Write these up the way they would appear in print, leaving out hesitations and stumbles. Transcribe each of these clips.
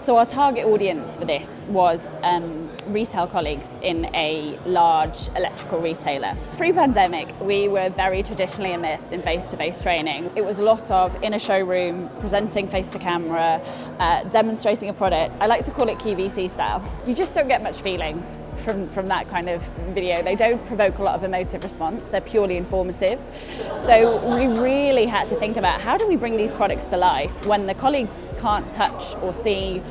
So our target audience for this was retail colleagues in a large electrical retailer. Pre-pandemic, we were very traditionally immersed in face-to-face training. It was a lot of in a showroom, presenting face to camera, demonstrating a product. I like to call it QVC-style. You just don't get much feeling from that kind of video. They don't provoke a lot of emotive response. They're purely informative. So we really had to think about how do we bring these products to life when the colleagues can't touch or see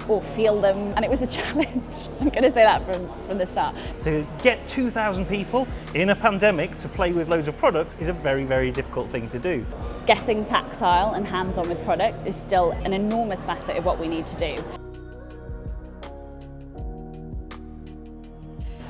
or feel them, and it was a challenge. I'm going to say that from the start. To get 2,000 people in a pandemic to play with loads of products is a very, very difficult thing to do. Getting tactile and hands-on with products is still an enormous facet of what we need to do.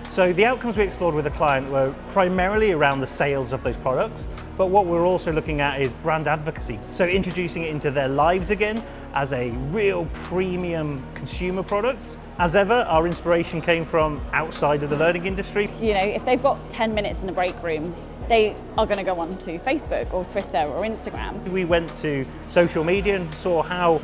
So the outcomes we explored with the client were primarily around the sales of those products, but what we're also looking at is brand advocacy. So introducing it into their lives again as a real premium consumer product. As ever, our inspiration came from outside of the learning industry. You know, if they've got 10 minutes in the break room, they are going to go on to Facebook or Twitter or Instagram. We went to social media and saw how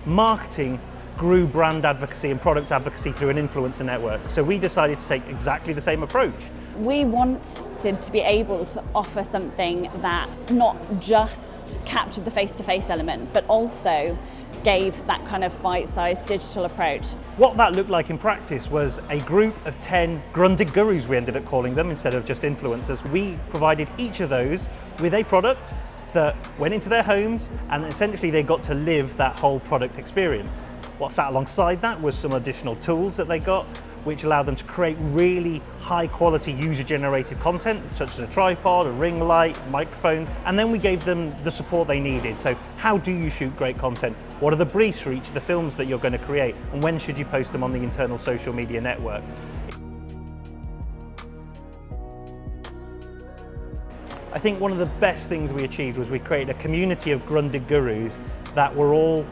marketing grew brand advocacy and product advocacy through an influencer network. So we decided to take exactly the same approach. We wanted to be able to offer something that not just captured the face-to-face element, but also gave that kind of bite-sized digital approach. What that looked like in practice was a group of 10 Grundig gurus, we ended up calling them, instead of just influencers. We provided each of those with a product that went into their homes, and essentially they got to live that whole product experience. What sat alongside that was some additional tools that they got, which allowed them to create really high quality user-generated content, such as a tripod, a ring light, microphones, and then we gave them the support they needed. So how do you shoot great content? What are the briefs for each of the films that you're going to create? And when should you post them on the internal social media network? I think one of the best things we achieved was we created a community of Grundig gurus that were all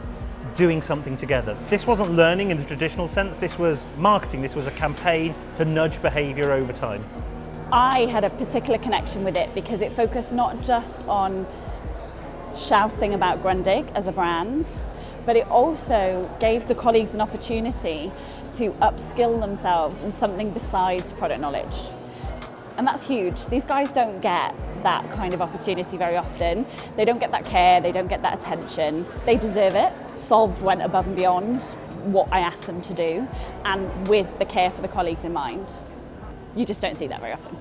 doing something together. This wasn't learning in the traditional sense, this was marketing, this was a campaign to nudge behaviour over time. I had a particular connection with it because it focused not just on shouting about Grundig as a brand, but it also gave the colleagues an opportunity to upskill themselves in something besides product knowledge. And that's huge. These guys don't get that kind of opportunity very often. They don't get that care, they don't get that attention. They deserve it. Solvd went above and beyond what I asked them to do, and with the care for the colleagues in mind. You just don't see that very often.